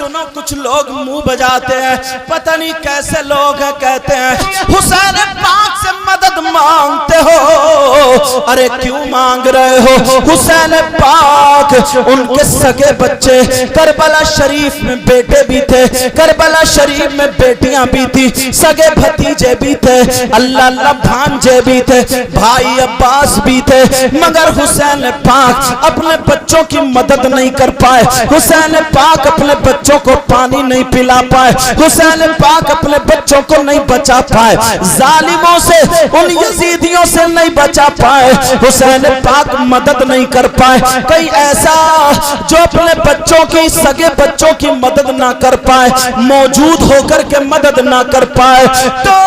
सुनो, कुछ लोग मुंह बजाते हैं, पता नहीं कैसे लोग हैं, कहते हैं हुसैन पाक से मदद मांगते हो। अरे क्यों मांग रहे हो? हुसैन पाक उनके सगे बच्चे, करबला शरीफ में बेटे भी थे, करबला शरीफ में बेटियां भी थी, सगे भतीजे भी थे, अल्लाह अल्लाह भांजे भी थे, भाई अब्बास भी थे, मगर हुसैन पाक अपने बच्चों की मदद नहीं कर पाए। हुसैन पाक अपने बच्चों को पानी नहीं पिला पाए, हुसैन पाक अपने बच्चों को नहीं बचा पाए, जालिमों से, उन यजीदियों से नहीं बचा पाए, हुसैन पाक मदद नहीं कर पाए। कई ऐसा जो अपने बच्चों की, सगे बच्चों की मदद ना कर पाए, मौजूद होकर के मदद ना कर पाए, तो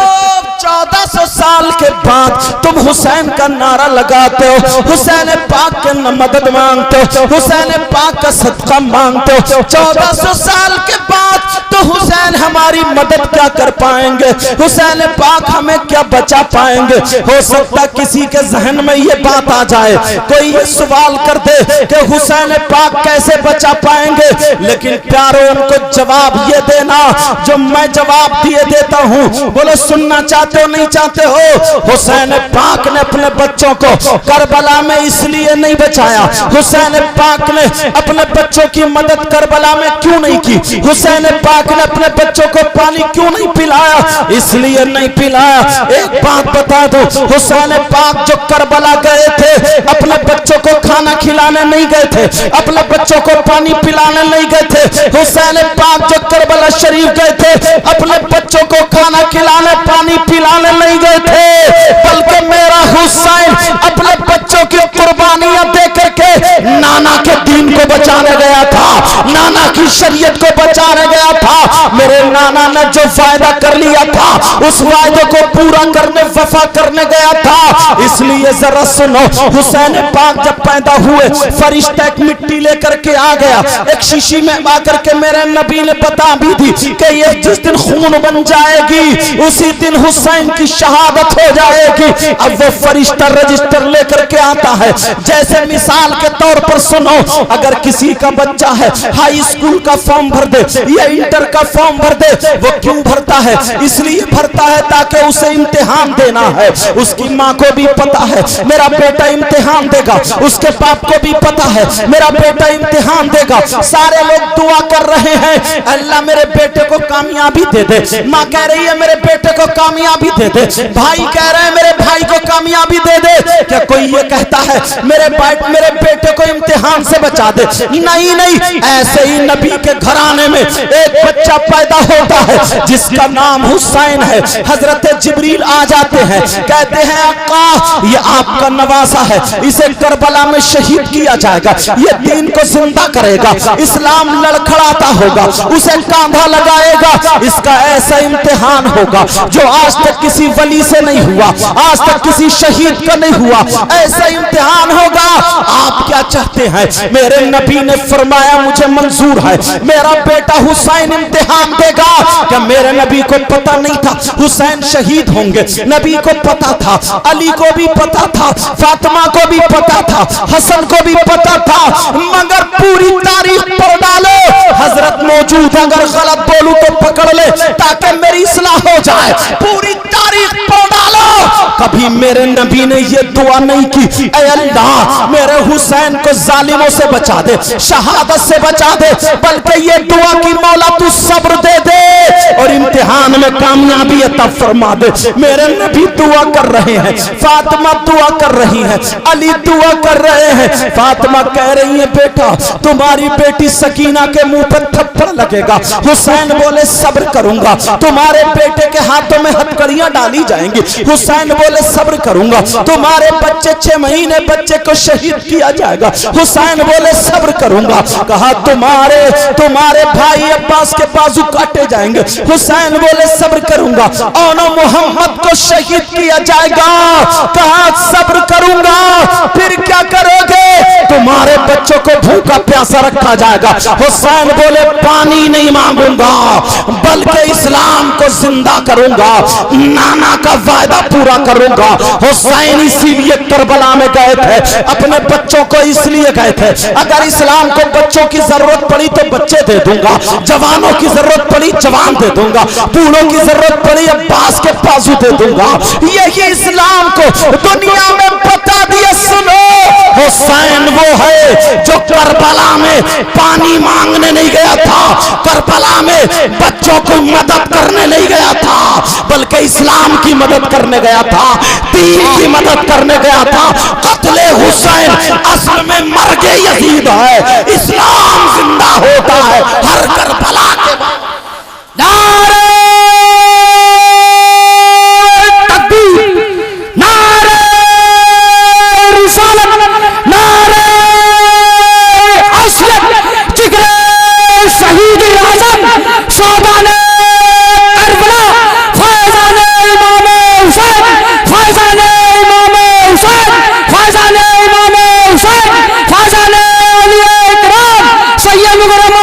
1400 साल के बाद तुम हुसैन का नारा लगाते हो, हुसैन पाक के मदद मांगते हो, हुसैन पाक का सदका मांगते हो। 1400 साल के बाद तो हुसैन हमारी मदद क्या कर पाएंगे? हुसैन पाक हमें क्या बचा पाएंगे? हो सकता किसी के जहन में ये बात आ जाए, कोई ये सवाल कर दे कि हुसैन पाक कैसे बचा पाएंगे, लेकिन प्यारो उनको जवाब ये देना जो मैं जवाब दिए देता हूँ। बोले सुनना चाहते हो, नहीं चाहते हो? हुसैन पाक ने अपने बच्चों को करबला में इसलिए नहीं बचाया, हुसैन पाक ने अपने बच्चों की मदद करबला में क्यों नहीं की? हुसैन पाक ने अपने बच्चों को पानी क्यों नहीं पिलाया? इसलिए नहीं पिलाया। एक बात बता दो, हुसैन पाक जो करबला गए थे, अपने बच्चों को खाना खिलाने नहीं गए थे, अपने बच्चों को पानी पिलाने नहीं गए थे। हुसैन पाक जो करबला शरीफ गए थे, अपने बच्चों को खाना खिलाने, पानी पिलाने नहीं गए थे, बल्कि मेरा हुसैन अपने बच्चों की कुर्बानियां दे करके नाना के दीन को बचाने गया था, नाना की शरीयत को बचाने गया था। मेरे नाना ने जो फायदा कर लिया था, उस वायदे को पूरा करने, वफा करने गया था। इसलिए जरा सुनो, हुसैन पाक जब पैदा हुए, फरिश्ता एक मिट्टी लेकर के आ गया, एक शीशी में आकर के मेरे नबी ने बता भी दी कि ये जिस दिन खून बन जाएगी, उसी दिन हुसैन की शहादत हो जाएगी। अब वो फरिश्ता रजिस्टर लेकर के आता है। जैसे मिसाल के तौर पर सुनो, अगर किसी का बच्चा है, हाई स्कूल का फॉर्म भर दे या इंटर का फॉर्म भर दे, वो क्यों भरता है? इसलिए भरता है ताकि उसे इम्तिहान देना है। उसकी माँ को भी पता है मेरा बेटा इम्तिहान देगा, उसके बाप को भी पता है मेरा बेटा इम्तिहान देगा। सारे लोग दुआ कर रहे हैं, अल्लाह मेरे बेटे को कामयाबी दे दे। माँ कह रही है मेरे बेटे को कामयाबी दे दे, भाई कह रहे हैं मेरे भाई को कामयाबी दे दे। क्या कोई ये कहता है मेरे बेटे को इम्तिहान से बचा दे? नहीं नहीं, ऐसे ही नबी के घराने में एक बच्चा पैदा होता है जिसका नाम हुसैन है। हजरत जिब्रील आ जाते हैं, कहते हैं अक्का ये आपका नवासा है, इसे करबला में शहीद किया जाएगा, ये दीन को जिंदा करेगा, इस्लाम लड़खड़ाता होगा, उसे कांधा लगाएगा, इसका ऐसा इम्तिहान होगा जो आज तक किसी वली से नहीं हुआ, आज तक किसी शहीद का नहीं हुआ, ऐसा इम्तिहान होगा। आप क्या चाहते हैं? मेरे नबी ने फरमाया मुझे मंजूर है, मेरा बेटा हुसैन इम्तिहान देगा। क्या मेरे नबी को पता नहीं था हुसैन शहीद होंगे? नबी को पता था, अली को भी पता था, फातिमा को भी पता था, हसन को भी पता था, मगर पूरी तारीख पढ़ डालो, हजरत मौजूद, अगर गलत बोलूं तो पकड़ ले ताकि मेरी इस्लाह हो जाए। पूरी तारीख पढ़ डालो, कभी मेरे नबी ने ये दुआ नहीं की ऐ अल्लाह मेरे हुसैन को जालिमों से बचा दे, शहादत से बचा दे, बल्कि ये दुआ की मौला तू सब्र दे दे और इम्तिहान में कामयाबी अता फरमा दे। मेरे नबी दुआ कर रहे हैं, फातिमा दुआ कर रही है, अली दुआ कर रहे हैं। फातिमा कह रही है बेटा तुम्हारी बेटी सकीना के मुंह पर थप्पड़ लगेगा। हुसैन बोले सब्र करूंगा, तुम्हारे बेटे के हाथों में हथकड़ियां डाली जाएंगी। हुसैन बोले सब्र करूंगा, तुम्हारे बच्चे 6 महीने बच्चे को शहीद किया जाएगा। हुसैन बोले सब्र करूंगा। कहा तुम्हारे भाई अब्बास के बाजू काटे जाएंगे। हुसैन बोले सब्र करूंगा। और मोहम्मद को शहीद किया जाएगा। कहा सब्र करूंगा। फिर क्या करोगे? तुम्हारे बच्चों को भूखा प्यासा रखा जाएगा। हुसैन बोले पानी नहीं मांगूंगा, बल्कि इस्लाम को जिंदा करूंगा, नाना का वायदा पूरा करूंगा। हुसैन इसीलिए करबला में गए थे, अपने बच्चों को इसलिए गए थे, अगर इस्लाम को बच्चों की जरूरत पड़ी तो बच्चे दे दूंगा, जवानों की जरूरत पड़ी जवान दे दूंगा, बूढ़ों की जरूरत पड़ी अब्बास के बाजू दे दूंगा। यही इस्लाम को दुनिया में बता दिया। सुनो, हुसैन वो है जो करबला में पानी मांगने नहीं गया था, करबला में बच्चों को मदद करने नहीं गया था, बल्कि इस्लाम की मदद करने गया था, दीन की मदद करने गया था। कत्ले हुसैन असल में मर्गे यजीद है, इस्लाम जिंदा होता है हर करबला के बाद। नारे तकबीर, नारे रिसालत, नारे असलत, जिगरे शहीद आज़म शोबाने करबला, फैज़ाने इमाम हुसैन, फैज़ाने इमाम हुसैन, फैज़ाने इमाम हुसैन, फैज़ाने औलिया इकराम, सैयद मुकर्रम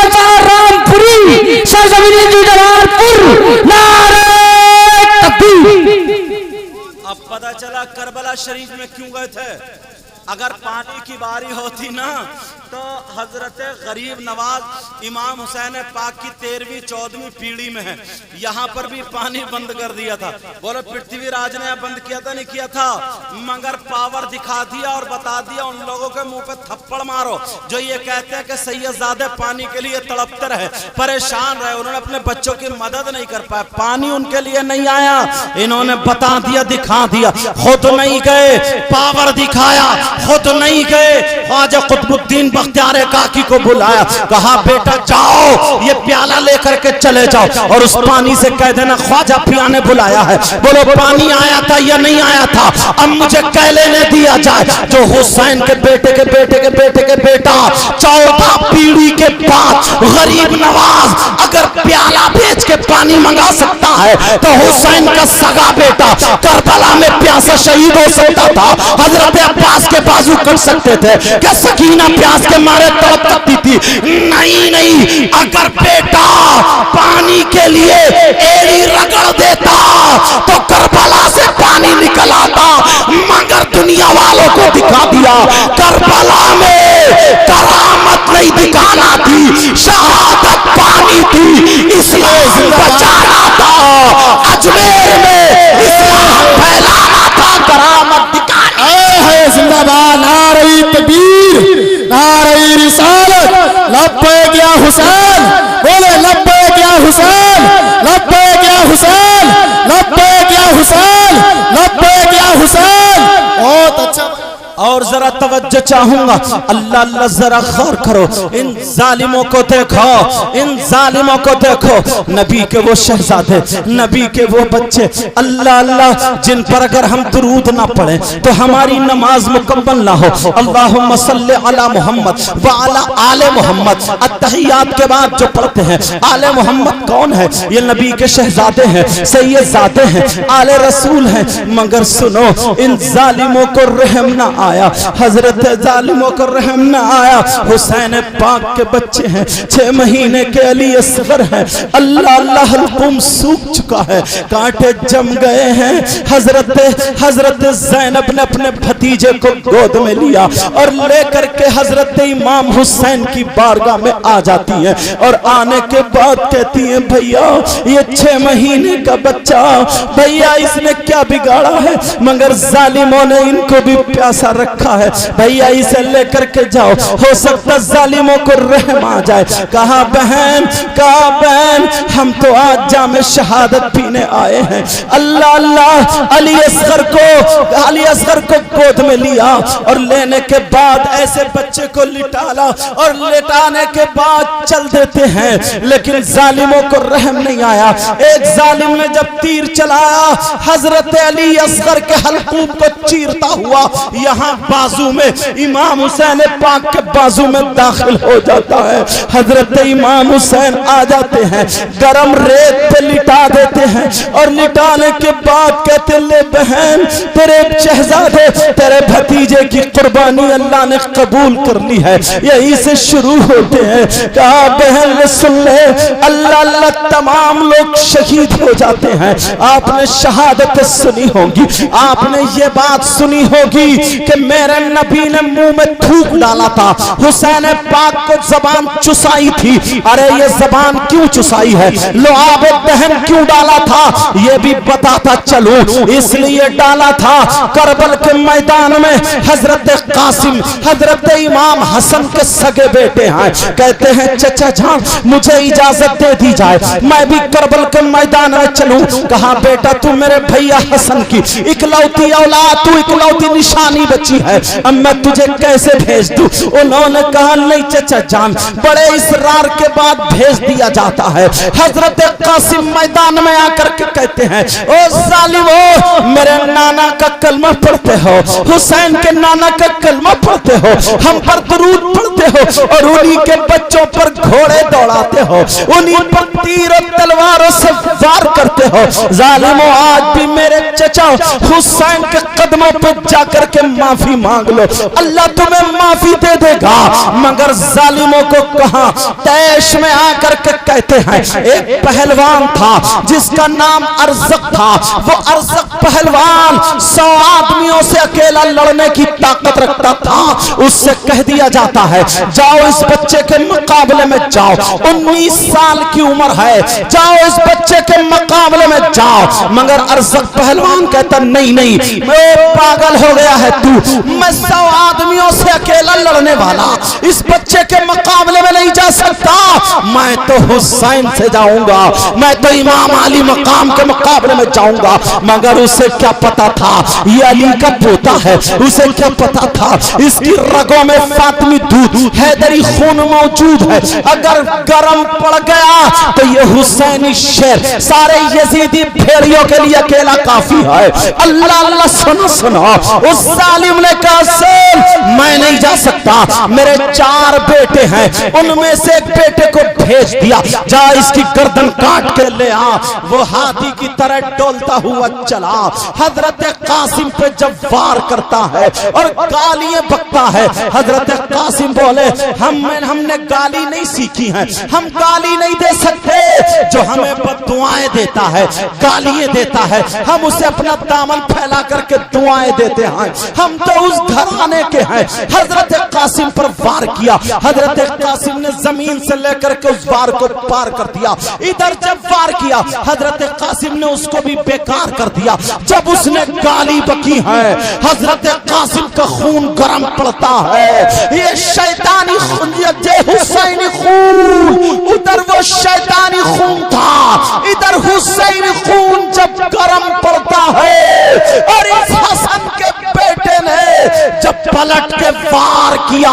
रामपुरी, सरजमीन जलालपुर, नारे तकबीर। अब पता चला करबला शरीफ में क्यों गए थे। अगर पानी की बारी होती ना तो हजरत गरीब नवाज इमाम हुसैन पाक की 13वीं 14वीं पीढ़ी में है, यहाँ पर भी पानी बंद कर दिया था। बोलो पृथ्वीराज ने बंद किया था? नहीं किया था, मगर पावर दिखा दिया और बता दिया। उन लोगों के मुंह पे थप्पड़ मारो जो ये कहते हैं कि सैयदजादे पानी के लिए तड़पते रहे, परेशान रहे, उन्होंने अपने बच्चों की मदद नहीं कर पाया, पानी उनके लिए नहीं आया। इन्होंने बता दिया, दिखा दिया, खुद नहीं गए, पावर दिखाया, खुद नहीं गए। ख्वाजा कुतुबुद्दीन बख्तियार काकी को बुलाया, कहा बेटा जाओ ये प्याला लेकर के चले जाओ और उस पानी से कह देना ख्वाजा पिया ने बुलाया है। बोलो पानी आया था या नहीं आया था? अब मुझे कह लेने दिया जाए जो हुसैन के बेटे के बेटे के बेटे के बेटा 14 पीढ़ी के बाद गरीब नवाज अगर प्याला बेच के पानी मंगा सकता है तो हुसैन का सगा बेटा करबला में प्यासा शहीद हो सकता था। हजरत अब्बास के बाजू कट सकते थे, क्या सकीना प्यास के मारे तड़प सकती थी? नहीं नहीं, अगर बेटा पानी के लिए एड़ी रगड़ देता तो करबला से पानी निकल आता, मगर दुनिया वालों को दिखा दिया करबला में करामत नहीं दिखाना थी, शहादत पानी थी, इस्लाम बचाना था, अजमेर में इस्लाम फैलाना था, करामत दिखाना है। जिंदाबाद नारे तकबीर, नारे रिसालत, लब्बैक या हुसैन, बोले लब्बैक या हुसैन, लब्बैक या हुसैन, लब्बैक या हुसैन, लब्बैक या हुसैन। बहुत अच्छा। और जरा तवज्जो चाहूंगा, अल्लाह अल्लाह जरा गौर करो, इन जालिमों को देखो, इन जालिमों को देखो। नबी के वो शहजादे, नबी के वो बच्चे, अल्लाह अल्लाह जिन पर अगर हम दुरूद ना पढ़े तो हमारी नमाज मुकम्मल ना हो। अल्लाहुम्मा सल्ली अला मोहम्मद व अला आले मोहम्मद। अत्तहियात के बाद जो पढ़ते हैं आले मोहम्मद कौन है? ये नबी के शहजादे हैं, सैयदजादे हैं, आले रसूल हैं। मगर सुनो, इन जालिमों को रहम ना आया, हजरत जालिमों को रहम न आया। हुसैन पाक के बच्चे हैं, 6 महीने के अली असगर हैं, अल्लाह अल्लाह हल्कुम सूख चुका है, कांटे जम गए हैं। हजरत ज़ैनब ने अपने भतीजे को गोद में लिया और लेकर के हजरत इमाम हुसैन की बारगाह में आ जाती है और आने के बाद कहती है भैया ये 6 महीने का बच्चा, भैया इसने क्या बिगाड़ा है? मगर जालिमों ने इनको भी प्यासा रखा है, भैया इसे लेकर के जाओ, हो सकता जालिमों को रहम आ जाए। कहा बहन, कहा बहन हम तो आज जामे शहादत पीने आए हैं। अल्लाह अल्लाह, अली असगर को गोद में लिया और लेने के बाद ऐसे बच्चे को लिटाला और लिटाने के बाद चल देते हैं, लेकिन जालिमों को रहम नहीं आया। एक जालिम ने जब तीर चलाया हजरत अली असगर के हल्कूम को चीरता हुआ यहाँ बाजू में इमाम हुसैन पाक के बाजू में दाखिल हो जाता है। हजरत इमाम हुसैन आ जाते हैं, गरम रेत पे लिटा देते हैं और लिटाने के बाद कहते ले बहन तेरे शहजादे तेरे भतीजे की कुर्बानी अल्लाह ने कबूल कर ली है। यही से शुरू होते हैं। कहा बहन सुन ले, अल्लाह अल्लाह तमाम लोग शहीद हो जाते हैं। आपने शहादत सुनी होगी, आपने ये बात सुनी होगी कि मेरे नबी ने मुंह में थूक डाला था, हुसैन पाक को जबान चुसाई थी। अरे ये जबान क्यों चुसाई है, लुआब दहन क्यों डाला था, ये भी बताता चलूं। इसलिए डाला था करबल के मैदान में हजरत कासिम हजरत इमाम हसन के सगे बेटे हैं। कहते हैं चचा जान मुझे इजाजत दे दी जाए, मैं भी करबल के मैदान में चलूं। कहा बेटा तू मेरे भैया हसन की इकलौती औलाद, तू इकलौती निशानी बची है, अब मैं तुझे कैसे भेज दूं। उन्होंने कहा नहीं चचा जान, बड़े इसरार के बाद भेज दिया जाता है। हजरत कासिम मैदान में आकर के कहते हैं ओ जालिमो, मेरे नाना का कलमा पढ़ते हो, हुसैन के नाना का कलमा पढ़ते हो, हम पर दुरूद पढ़ते हो और उन्हीं के बच्चों पर घोड़े दौड़ाते हो, उन्हीं पर तीर और तलवारों से वार करते हो। जालिमो आज भी मेरे चचा हुसैन के कदमों पर जाकर के माफी मांग लो, अल्लाह तुम्हें माफी दे देगा। मगर जालिमों को कहा तैश में आकर के कहते हैं एक पहलवान था जिसका नाम अरज़क था, वो अरज़क पहलवान 100 आदमियों से अकेला लड़ने की ताकत रखता था। उससे कह दिया जाता है जाओ इस बच्चे के मुकाबले में जाओ, 19 साल की उम्र है, जाओ इस बच्चे के मुकाबले में जाओ। मगर अरज़क पहलवान कहता नहीं नहीं, मैं पागल हो गया है तू, मैं 100 आदमियों से अकेला लड़ने वाला इस बच्चे के मुकाबले में नहीं जा सकता, मैं तो हुसैन से जाऊंगा, मैं तो इमाम अली मकाम के मुकाबले में जाऊंगा। मगर उसे क्या पता था ये अली का पोता है, उसे क्या पता था इसकी रगों में फातिमी दूध हैदरी खून मौजूद है, अगर गरम पड़ गया तो ये हुसैनी शेर सारे यजीदी भेड़ियों के लिए अकेला काफी है। अल्लाह अल्लाह सुनो सुनो, उस जालिम ने कहा मैं नहीं जा सकता, मेरे 4 बेटे हैं, उनमें से एक बेटे को भेज दिया, जा इसकी गर्दन काट के ले आ। वो हाथी की तरह डोलता हुआ चला, हजरत कासिम पे जब वार करता है और गालियां बकता है। हजरत कासिम बोले हमने गाली नहीं सीखी है, हम गाली नहीं दे सकते, जो हमें बद्दुआएं देता है, गालियां देता है, हम उसे अपना दामन फैला करके दुआएं देते हैं, हम तो उस घराने के हैं। हजरत कासिम पर वार किया, हजरत कासिम ने जमीन से लेकर के उस वार को पार कर दिया। इधर जब वार किया हजरत कासिम ने उसको भी बेकार कर दिया। जब उसने गाली बकी है हजरत कासिम का खून गर्म पड़ता है, ये शैतानी खून, ये हुसैनी खून, उधर वो शैतानी खून था, इधर हुसैनी खून जब गर्म पड़ता है और इस हसन के बेटे ने जब पलट के वार किया,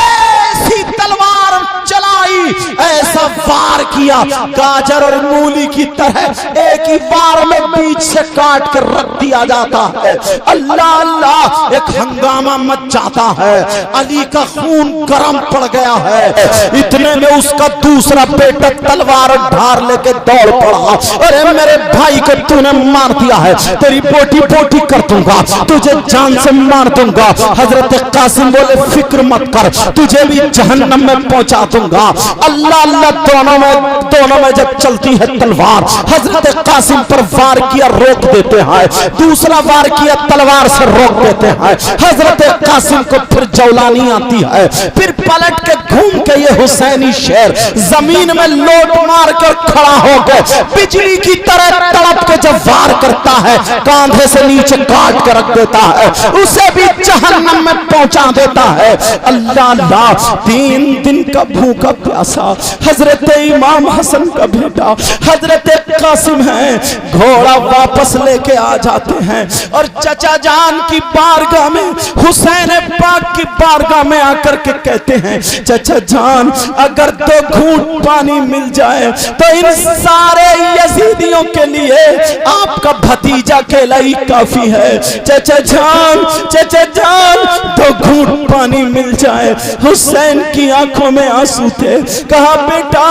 ऐसी तलवार चलाई, ऐसा वार किया गाजर और मूली की तरह एक ही वार में बीच से काट कर रख दिया जाता है। अल्लाह अल्लाह एक हंगामा मच जाता है, अली का खून गर्म पड़ गया है। इतने में उसका दूसरा बेटा तलवार ढार लेके दौड़ पड़ा, अरे मेरे भाई को तूने मार दिया है, तेरी बोटी बोटी कर दूंगा, तुझे जान से मार दूंगा। हजरत कासिम बोले फिक्र मत कर, तुझे भी जहन्नम में पहुंचा दूंगा। अल्लाह अल्लाह दोनों में जब चलती है तलवार, हजरत कासिम पर वार किया रोक देते हैं, दूसरा वार किया तलवार से रोक देते हैं। हजरत कासिम को फिर जौलानी आती है, फिर पलट के घूम के ये हुसैनी शेर जमीन में लोट मार कर खड़ा हो गए, बिजली की तरह तड़प के जब वार करता है कांधे से नीचे काट कर रख देता है, उसे भी जहन्नम में पहुंचा देता है। अल्लाह अल्लाह 3 दिन का भूखा प्यासा हजरत इमाम हसन का बेटा हजरत कासिम है, घोड़ा वापस लेके आ जाते हैं और चचा जान की बारगाह में, हुसैन पाक की बारगाह में आकर के कहते हैं चचा जान अगर 2 घूंट पानी मिल जाए तो इन सारे यजीदियों के लिए आपका भतीजा भतीजा अकेला ही काफी है। चचा जान, चचा जान, तो घूंट पानी मिल जाए। हुसैन की आंखों में आंसू थे। कहा बेटा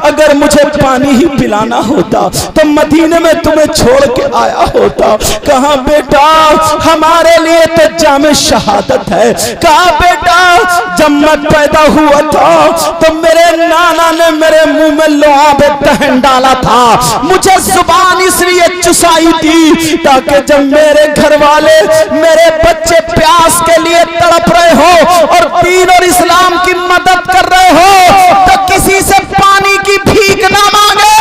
अगर मुझे पानी ही पिलाना होता तो मदीने में तुम्हें छोड़ के आया होता। कहा बेटा हमारे लिए तो जामे शहादत है। कहा बेटा जब मैं पैदा हुआ था तो मेरे नाना ने मेरे मुंह में लुआब दहन डाला था। मुझे जुबान इसलिए चुसाई थी ताकि जब मेरे घर वाले मेरे बच्चे प्यास के लिए तड़प रहे हो और दीन और इस्लाम की मदद कर रहे हो तो किसी से पानी की भीख ना मांगे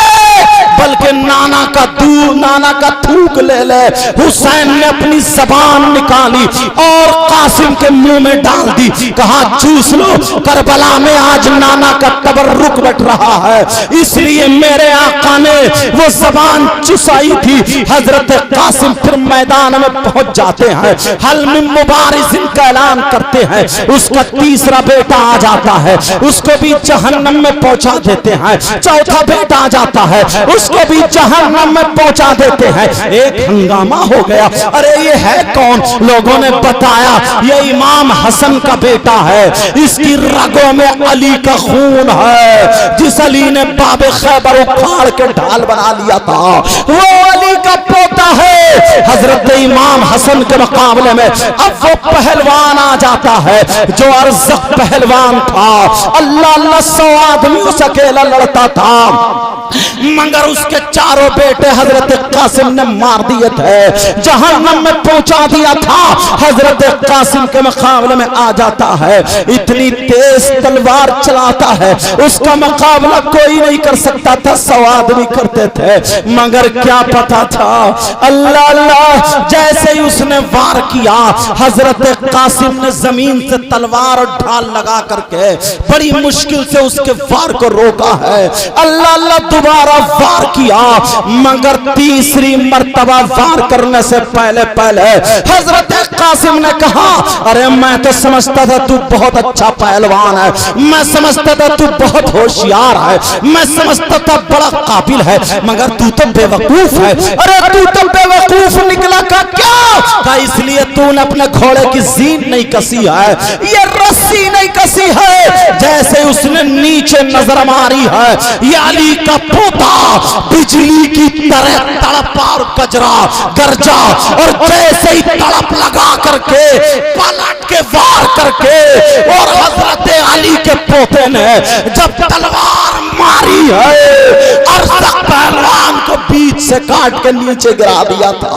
बल्कि नाना का दूध, नाना का थूक ले ले। हुसैन ने अपनी जबान निकाली और कासिम के मुंह में डाल दी। कहा चूस लो, करबला में आज नाना का तबर्रुक बट रहा है इसलिए मेरे आका ने वो जबान चुसाई थी। हजरत कासिम फिर मैदान में पहुंच जाते हैं, हल मिन मुबारिज़िन का ऐलान करते हैं। उसका तीसरा बेटा आ जाता है, उसको भी जहन्नम में पहुंचा देते हैं। चौथा बेटा आ जाता है, उसको भी जहन्नम में पहुंचा देते हैं। एक हंगामा हो गया, अरे ये है कौन? लोगों ने बताया ये इमाम हसन का बेटा है, इसकी रगों में अली का खून है। जिस अली ने बाबे खैबर उखाड़ के ढाल बना लिया था वो अली का पोता है। हजरत इमाम हसन के मुकाबले में अब वो पहलवान आ जाता है जो अरज़क पहलवान था। अल्लाह अल्लाह 100 आदमियों से अकेला लड़ता था मगर उसके चारों बेटे हजरत कासिम ने मार दिए थे, जहन्नम में पहुंचा दिया था। हजरत कासिम के मुकाबले में आ जाता है, इतनी तेज तलवार चलाता है उसका मुकाबला कोई नहीं कर सकता था। 100 आदमी करते थे मगर क्या पता था अल्लाह अल्लाह जैसे ही उसने वार किया हजरत कासिम ने जमीन से तलवार और ढाल लगा करके बड़ी मुश्किल से उसके वार को रोका है। अल्लाह अल्लाह दोबारा वार किया मगर तीसरी मर्तबा वार करने से पहले हजरत कासिम ने कहा अरे मैं तो समझता था तू बहुत अच्छा पहलवान है, मैं समझता था तू बहुत होशियार है, मैं समझता था बड़ा काबिल है मगर तू तो बेवकूफ है। अरे तू तो बेवकूफ निकला का क्या? इसलिए तूने अपने घोड़े की जीन नहीं कसी है, ये रस्सी नहीं कसी है। जैसे उसने नीचे नजर मारी है ये अली का पोता बिजली की तरह तड़पा और गरजा और जैसे ही तड़प लगा करके पलट के वार करके और हजरत अली के पोते ने जब तलवार मारी है अरज़क पहलवान को बीच से काट के नीचे गिरा दिया था।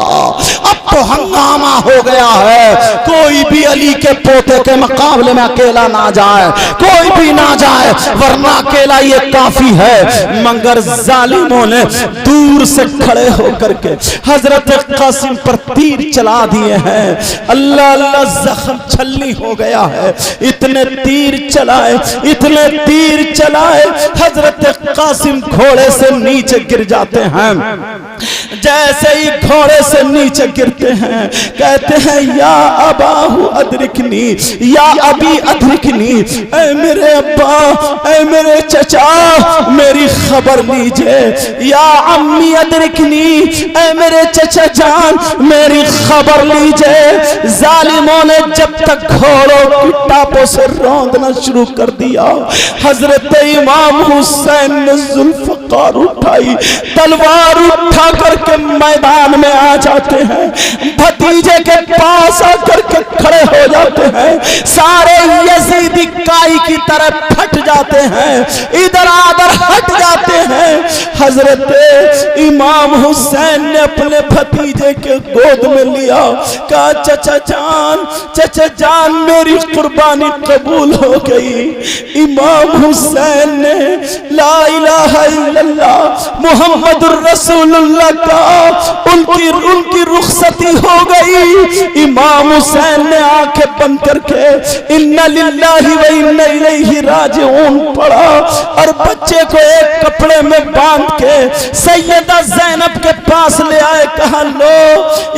अब तो हंगामा हो गया है, कोई भी अली के पोते के मुकाबले में अकेला ना जाए, कोई भी ना जाए वरना अकेला ये काफी है। मगर जालिमों ने दूर से खड़े होकर के हजरत कासिम पर तीर चला दिए हैं। अल्लाह अल्लाह जख्म छलनी हो गया है। इतने तीर चलाए हजरत कासिम घोड़े से नीचे गिर जाते हैं। जैसे ही घोड़े से नीचे गिरते हैं कहते हैं या अबाहु अदरिकनी, या अबी अदरिकनी, ऐ मेरे अब्बा, ऐ मेरे चचा मेरी खबर लीजिए। या अम्मी अदरिकनी, ऐ मेरे चचा जान मेरी खबर लीजिए। जालिमों ने जब तक घोड़ों की टापों से रौंदना शुरू कर दिया हजरत इमाम हुसैन ने जुल्फ़कार उठाई, तलवार उठा करके मैदान में आ जाते हैं, भतीजे के पास आकर के खड़े हो जाते हैं। सारे यजीदी काई की तरह फट जाते हैं, इधर आधर हट जाते हैं। हजरत इमाम हुसैन ने अपने भतीजे के गोद में लिया, कहा चचा जान मेरी कुर्बानी कबूल हो गई। इमाम हुसैन ने ला इलाहा इल्लल्लाह मुहम्मदुर रसूलुल्लाह का उनकी रुखसती हो गई। इमाम हुसैन ने आंखें बंद करके इन्ना लिल्लाहि व इन्ना इलैहि राजिऊन पढ़ा और बच्चे को एक कपड़े में बांध के सैयदा ज़ैनब के पास ले आए। कहा लो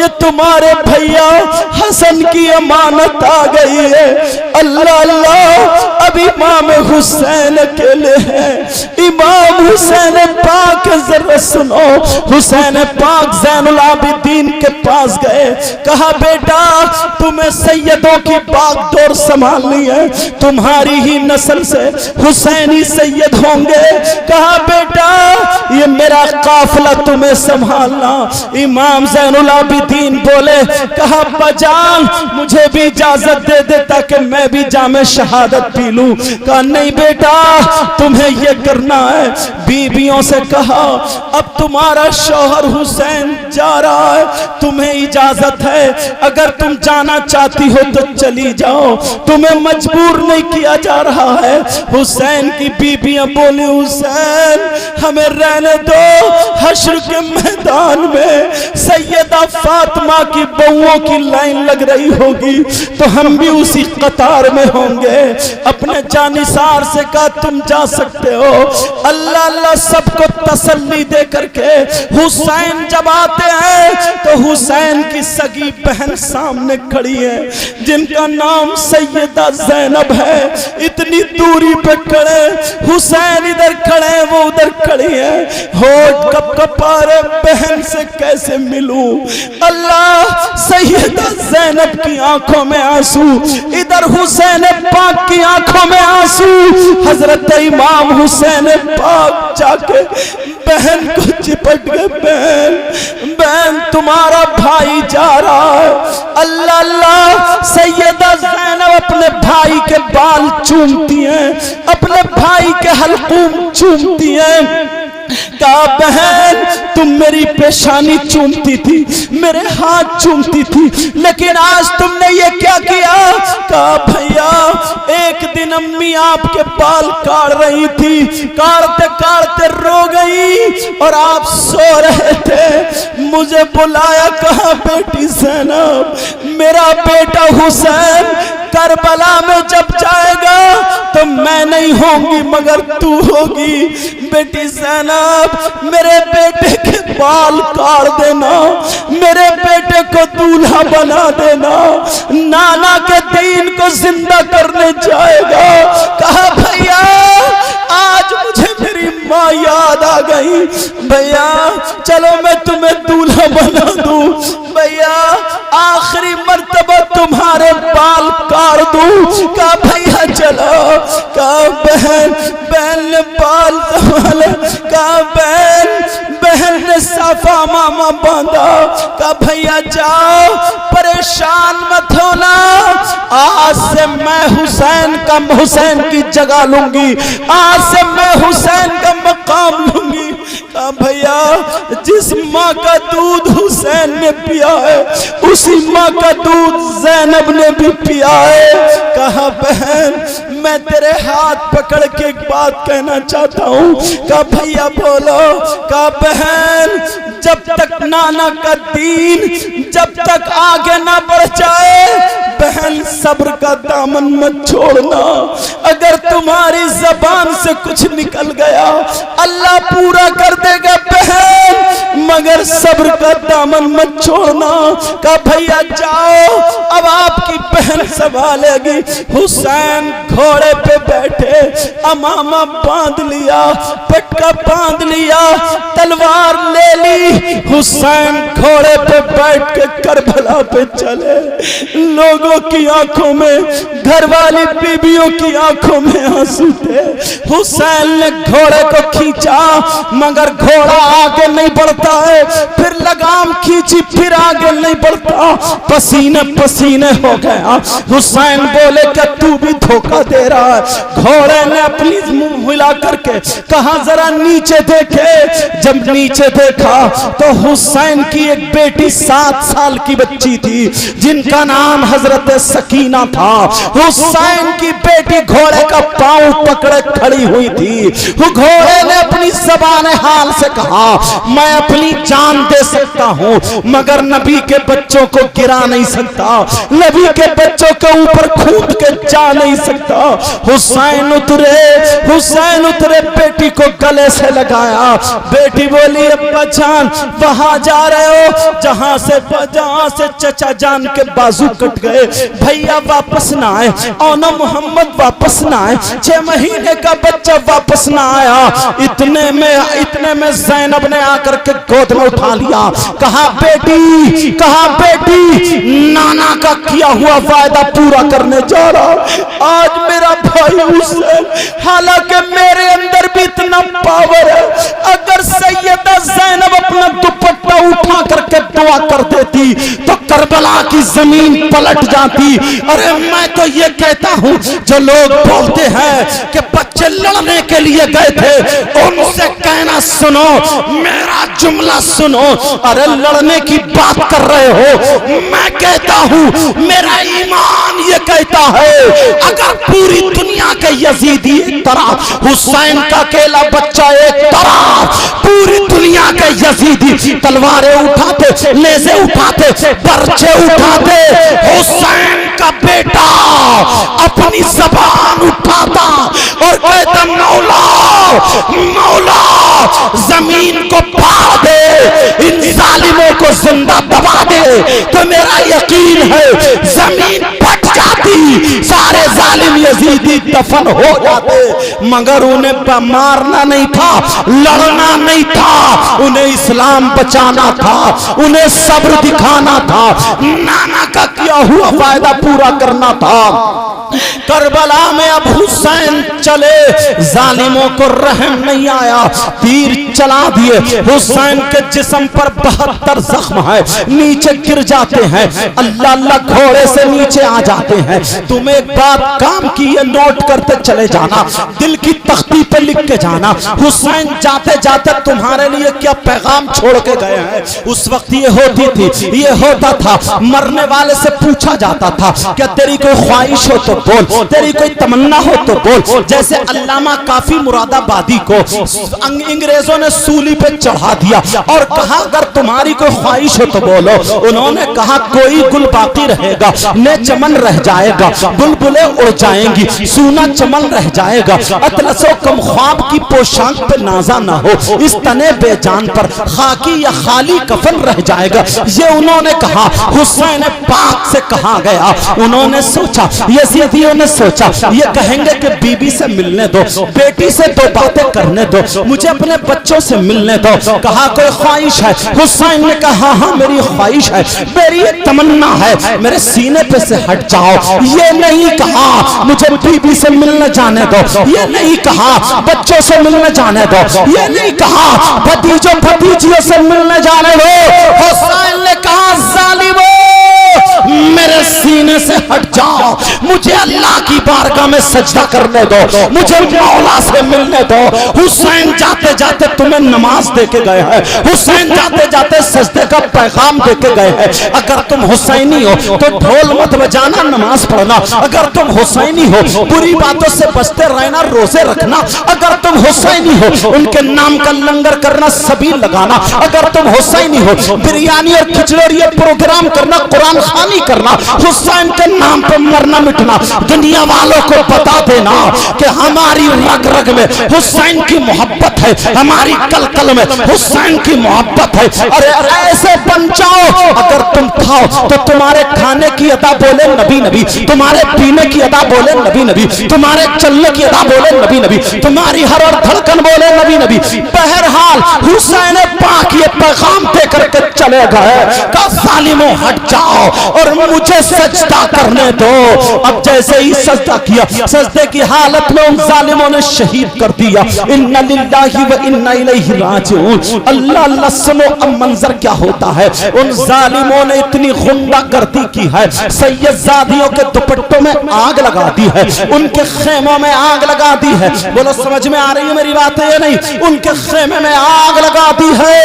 ये तुम्हारे भैया हसन की अमानत आ गई है। अल्लाह अल्लाह अब इमाम हुसैन अकेले हैं। इमाम हुसैन पाक के जरा सुनो। हुसैन पाक ज़ैनुल आबिदीन के पास गए, कहा बेटा तुम्हें सैयदों की बागडोर संभालनी है, तुम्हारी ही नस्ल से हुसैनी सैयद होंगे। कहा बेटा ये मेरा काफिला तुम्हें संभालना। इमाम ज़ैनुल आबिदीन बोले, कहा बजान मुझे भी इजाजत दे दे ताकि मैं भी जामे शहादत पी लूं। कहा नहीं बेटा तुम्हें ये करना है। बीबियों से कहा अब तुम्हारा शौहर हुसैन जा रहा है, तुम्हें इजाजत है, अगर तुम जाना चाहती हो तो चली जाओ, तुम्हें मजबूर नहीं किया जा रहा है। हुसैन की बीबियां बोली, हुसैन हमें रहने दो, हश्र के मैदान में सैयदा फातिमा की बहुओं की लाइन लग रही होगी तो हम भी उसी कतार में होंगे। अपने जानिसार से कहा तुम जा सकते हो। अल्लाह अल्लाह सबको तसल्ली दे करके हुसैन जब आते हैं तो हुसैन की सगी बहन सामने खड़ी है जिनका नाम सैयदा ज़ैनब है। इतनी दूरी पे खड़े, हुसैन इधर खड़े वो उधर खड़ी है। होठ कपकपा रहे, बहन से कैसे मिलूं। अल्लाह सैयदा ज़ैनब की आंखों में आंसू, इधर हुसैन पाक की आंखों में आंसू। हजरत इमाम हुसैन पाक जाके बहन को चिपट गए, बहन बहन तुम्हारा भाई जा रहा है। अल्लाह अल्लाह सैयदा ज़ैनब अपने भाई के बाल चूमती हैं, अपने भाई के हल्कूम चूमती हैं। कहा बहन तुम मेरी पेशानी चूमती थी, मेरे हाथ चूमती थी, लेकिन आज तुमने ये क्या किया। कहा भैया एक दिन अम्मी आपके बाल काट रही थी, काटते काटते रो गई और आप सो रहे थे, मुझे बुलाया। कहा बेटी ज़ैनब मेरा बेटा हुसैन करबला में जब जाएगा तो मैं नहीं होंगी मगर तू होगी। बेटी ज़ैनब मेरे बेटे के बाल काट देना, मेरे बेटे को दूल्हा बना देना, नाना के दीन को जिंदा करने जाएगा। कहा भैया आज मुझे मेरी माँ याद आ गई, भैया चलो मैं तुम्हें दूल्हा बना दूं, भैया आखिरी मर्तबा तुम्हारे बाल काट दूं। कहा भैया चलो। कहा बहन बहन ने बाल संभाले, कहा बहन ने साफा मामा बांधा। कहा भैया जाओ परेशान मत होना, आज से मैं हुसैन की जगह लूंगी, आज से मैं हुसैन का मकाम लूंगी। कहा भैया जिस माँ का दूध हुसैन ने पिया है उसी माँ का दूध ज़ैनब ने भी पिया है। कहा बहन मैं तेरे हाथ पकड़ के एक बात कहना चाहता हूँ। कहा भैया बोलो। कहा बहन जब तक नाना का दीन जब तक आगे ना बढ़ जाए बहन सब्र का दामन मत छोड़ना। अगर तुम्हारी जबान से कुछ निकल गया अल्लाह पूरा कर देगा बहन, मगर सब्र का दामन मत छोड़ना। कहा भैया जाओ अब आपकी बहन संभालेगी। हुसैन घोड़े पे बैठे, अमामा बांध लिया, पटका बांध लिया, तलवार ले ली। हुसैन घोड़े पे बैठ के करबला पे चले। लोगों की आंखों में, घर वाली बीबियों की आंखों में आंसू थे। हुसैन ने घोड़े को खींचा मगर घोड़ा आगे नहीं बढ़ता है, फिर लगाम खींची फिर आगे नहीं बढ़ता, पसीने पसीने हो गया। हुसैन बोले क्या तू भी धोखा दे रहा है। घोड़े ने अपनी मुंह हिला करके कहा जरा नीचे देखे। जब नीचे देखा तो हुसैन की एक बेटी 7 साल की बच्ची थी जिनका नाम हजरत सकीना था। हुसैन की बेटी घोड़े का पांव पकड़े खड़ी हुई थी। वो घोड़े ने अपनी ज़बान हाल से कहा मैं अपनी जान दे सकता हूं मगर नबी के बच्चों को गिरा नहीं सकता, नबी के बच्चों के ऊपर कूद के जा नहीं सकता। हुसैन उतरे, बेटी को गले से लगाया, बेटी बेटी बोली अब्बा जान वहां जा रहे हो जहां से चचा जान के बाजू कट गए, भैया वापस ना आए, औना मोहम्मद वापस ना आए, 6 महीने का बच्चा वापस ना आया। इतने में ज़ैनब ने आकर के गोद में उठा लिया, कहा बेटी नाना का किया हुआ वायदा पूरा करने जा रहा। आज मेरा भाई हुसैन, हालांकि मेरे अंदर भी इतना पावर है, अगर सैयदा ज़ैनब अपना दुपट्टा उठा करके दुआ कर देती तो करबला की जमीन पलट जाती। अरे मैं तो ये कहता हूं, जो लोग बोलते हैं कि बच्चे लड़ने के लिए गए थे, उनसे कहना सुनो, मेरा जुमला सुनो। अरे लड़ने की बात कर रहे हो, मैं कहता हूं मेरा ईमान ये कहता है, अगर पूरी दुनिया के यजीदी एक तरफ, हुसैन का अकेला बच्चा एक तरफ, पूरी दुनिया के यजीदी तलवारें उठाते, नेज़े उठाते, बर्छे उठाते, हुसैन का बेटा अपनी ज़बान उठाता और कहता मौला मौला जमीन को फाड़ दे, इन जालिमों को जिंदा दबा दे, तो मेरा यकीन है जमीन फट जाती, सारे जालिम यजीदी दफन हो जाते। मगर उन्हें मारना नहीं था, लड़ना नहीं था, उन्हें इस्लाम बचाना था, उन्हें सब्र दिखाना था, नाना का किया हुआ वायदा पूरा करना था। करबला में अब हुसैन चले, जालिमों को रहम नहीं आया, तीर चला दिए, हुसैन के जिस्म पर 72 जख्म है, नीचे गिर जाते हैं, अल्लाह अल्लाह घोड़े से नीचे आ जाते हैं। तुम एक बात काम की ये नोट करते चले जाना, दिल की तख्ती पे लिख के जाना, हुसैन जाते जाते तुम्हारे लिए क्या पैगाम छोड़ के गए हैं। उस वक्त ये होती थी, ये होता था, मरने वाले से पूछा जाता था क्या तेरी कोई ख्वाहिश हो तो बोल, तेरी कोई तमन्ना हो तो बोल। जैसे अल्लामा काफी मुरादाबादी को अंग्रेजों ने सूली पे चढ़ा दिया और कहा अगर तुम्हारी कोई ख्वाहिश हो तो बोलो। उन्होंने कहा कोई गुल बाकी रहेगा, ने चमन रह जाएगा, बुलबुलें उड़ जाएंगी, सूना चमन रह जाएगा, अतलसो कम ख्वाब की पोशाक पे नाजा ना हो, इस तने बेजान पर खाकी या खाली कफन रह जाएगा। ये उन्होंने कहा, हुसैन पाक से कहा गया। उन्होंने सोचा, यजीदियों ने सोचा ये कहेंगे कि बीबी से मिलने दो, बेटी से 2 बातें करने दो, मुझे अपने बच्चों से मिलने दो। कहा कोई ख्वाहिश है? हुसैन ने कहा हाँ मेरी ख्वाहिश है, मेरी एक तमन्ना है, मेरे सीने पे से हट जाओ। ये नहीं कहा मुझे बीबी से मिलने जाने दो, ये नहीं कहा बच्चों से मिलने जाने दो, ये नहीं कहा भतीजों भतीजियों से मिलने जाने दो। हुसैन ने कहा जालिमो मेरे सीने से हट जाओ, मुझे अल्लाह की बारगाह में सजदा करने दो, मुझे मौला से मिलने दो। हुसैन जाते जाते तुम्हें नमाज दे के गए हैं, हुसैन जाते जाते सजदे का पैगाम दे के गए हैं। अगर तुम हुसैनी हो तो ढोल मत बजाना, नमाज पढ़ना। अगर तुम हुसैनी हो बुरी बातों से बचते रहना, रोजे रखना। अगर तुम हुसैनी हो उनके नाम का लंगर करना, सबील लगाना। अगर तुम हुसैनी हो बिरयानी और खिचड़ी प्रोग्राम करना, कुरान खानी करना, हुसैन के नाम पर मरना मिटना। दुनिया वालों को बता देना कि हमारी रग रग में हुसैन की मोहब्बत है, हमारी कल कल में हुसैन की मोहब्बत है। अरे ऐसे बन जाओ, अगर तुम खाओ तो तुम्हारे खाने की अदा बोले नबी नबी, तुम्हारे पीने की अदा बोले नबी नबी, तुम्हारे चलने की अदा बोले नबी नबी, तुम्हारी हर और धड़कन बोले नबी नबी। बहरहाल हुसैन पाक ये पैगाम दे करके चले गए का जालिमों हट जाओ और मुझे सजदा करने दो। अब जैसे ही सजदा किया, सजदे की हालत में उन जालिमों ने शहीद कर दिया। इन्ना लिल्लाहि व इन्ना इलैहि राजिऊन। अल्लाह अल्लाह सुनो अब मंजर क्या होता है। उन जालिमों ने इतनी गुंडागर्दी की है, सैयदजादियों के दुपट्टों में आग लगा दी है, उनके खेमों में आग लगा दी है। बोलो समझ में आ रही है मेरी बात है या नहीं? उनके खेमे में आग लगा दी है।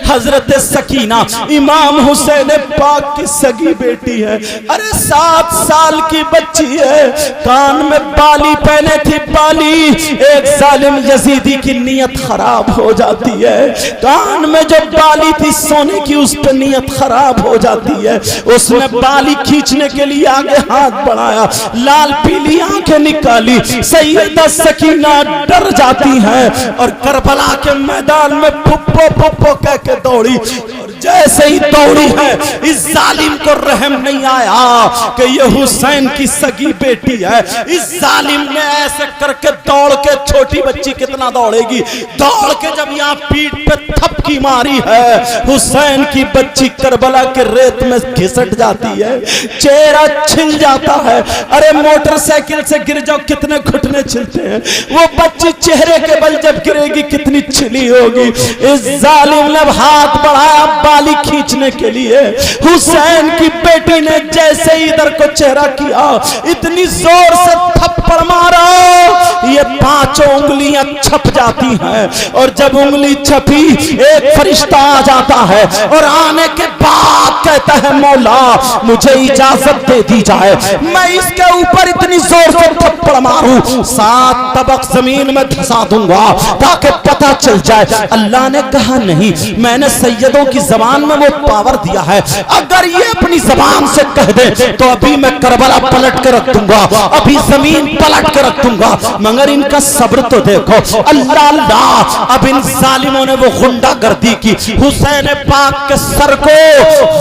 हजरत सकीना इमाम हुसैन पाक की सगी बेटी है। अरे 7 साल की बच्ची है, कान में बाली पहने थी, बाली एक जालिम यजीदी की नीयत खराब हो जाती है, कान में जो बाली थी सोने की उस पर नीयत खराब हो जाती है। उसने बाली खींचने के लिए आगे हाथ बढ़ाया, लाल पीली आंखें निकाली, सैयदा सकीना डर जाती हैं और करबला के मैदान में पुप्पो पुप्पो कह के दौड़ी। जैसे ही दौड़ी है, इस जालिम को रहम नहीं आया कि ये हुसैन की सगी बेटी है। इस जालिम ने ऐसे करके दौड़ के, छोटी बच्ची कितना दौड़ेगी, दौड़ के जब यहाँ पीठ पे थपकी मारी है, हुसैन की बच्ची करबला के रेत में घिसट जाती है, चेहरा छिल जाता है। अरे मोटरसाइकिल से गिर जाओ कितने घुटने छिलते हैं, वो बच्ची चेहरे के बल जब गिरेगी कितनी छिली होगी। इस जालिम ने हाथ बढ़ाया बाली खींचने के लिए, हुसैन की बेटी ने जैसे ही इधर को चेहरा किया, इतनी जोर से थप्पड़ मारा, ये 5 उंगलियां छप जाती हैं। और जब उंगली छपी, एक फरिश्ता आ जाता है और आने के बाद कहता है, मौला मुझे इजाजत दे दी जाए, मैं इसके ऊपर इतनी जोर से थप्पड़ मारूं, 7 तबक जमीन में धंसा दूंगा ताकि पता चल जाए। अल्लाह ने कहा नहीं, मैंने सैयदों की जबान में वो पावर दिया है, अगर ये अपनी जबान से कह दे तो अभी मैं करबला पलट के रख दूंगा, अभी जमीन पलट के रख दूंगा। मगर इनका सब्र तो देखो। अल्लाह अल्लाह, अब इन जालिमों ने वो गुंडागर्दी की, हुसैन पाक के सर को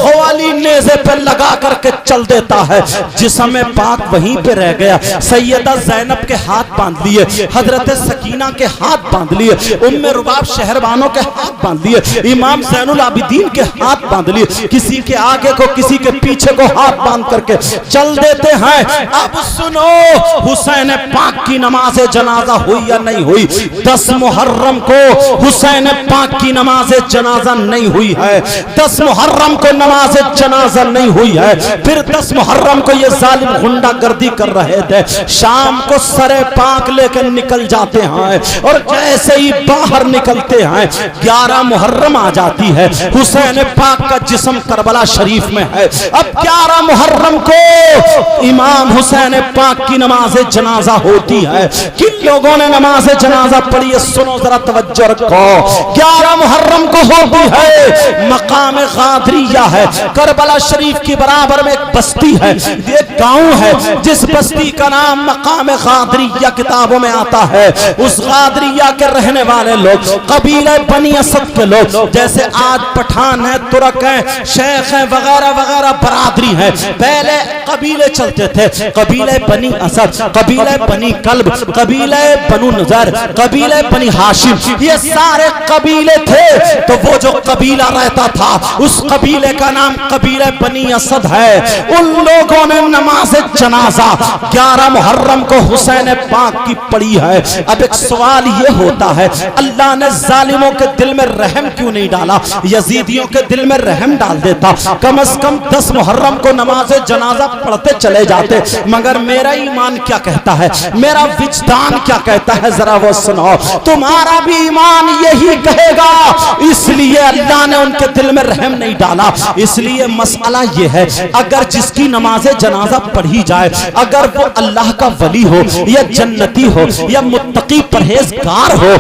हवाली नेज़े पे लगा करके चल देता है, जिस्म पाक वहीं पे रह गया। सैयदा ज़ैनब के हाथ बांध लिए, हजरत सकीना के हाथ बांध लिए, उम्मे रुबाब शहरबानों के हाथ बांध लिए, इमाम ज़ैनुल आबिदीन के हाथ बांध लिए, किसी के आगे को किसी के पीछे को हाथ बांध करके चल देते हैं। अब सुनो, हुसैन पाक की नमाज जनाजा हुई या नहीं हुई? 10 मुहर्रम को हुसैन पाक की नमाज जनाजा नहीं हुई है, 10 मुहर्रम को नमाज जनाजा नहीं हुई है। फिर 10 मुहर्रम को ये जालिम गुंडागर्दी कर रहे थे, शाम को सरे पाक लेकर निकल जाते हैं और जैसे ही बाहर निकलते हैं 11 मुहर्रम आ जाती है, हुसैन पाक का जिस्म करबला शरीफ में है। अब 11 मुहर्रम को इमाम हुसैन पाक की नमाज जनाजा होती है। किन लोगों ने नमाज जनाजा पढ़ी है? सुनो जरा, तवज्जो रखो। 11 मुहर्रम को होती है, मकाम गादरिया है, करबला शरीफ की बराबर में एक बस्ती है, एक गांव है, जिस बस्ती का नाम मकाम गादरिया किताबों में आता है। उस गादरिया के रहने वाले लोग कबीले बनी असद के लोग, जैसे आज पठान है, तुर्क है, शेख है, वगैरह वगैरह बरादरी है। पहले कबीले चलते थे, कबीले बनी असद, कबीले बनी कल्ब, कबीले बनु नजर, कबीले बनी हाशिम, ये सारे कबीले थे। तो वो जो कबीला रहता था, उस कबीले का नाम कबीले बनी असद है। उन लोगों ने नमाज जनाजा 11 मुहर्रम को हुसैन पाक की पढ़ी है। अब एक सवाल ये होता है, अल्लाह ने जालिमों के दिल में रहम क्यों नहीं डाला? यजीदियों के दिल में रहम डाल देता, कम से कम 10 मुहर्रम को नमाज जनाजा पढ़ते चले जाते। मगर मेरा ईमान क्या कहता है, मेरा विजदान क्या कहता है, जरा वो सुनो। तुम्हारा भी ईमान यही कहेगा, इसलिए अल्लाह ने उनके दिल में रहम नहीं डाला। इसलिए मसला ये है, अगर जिसकी नमाज जनाजा पढ़ी जाए, अगर वो अल्लाह का वली हो या जन्नती हो या मुत्तकी परहेजगार हो,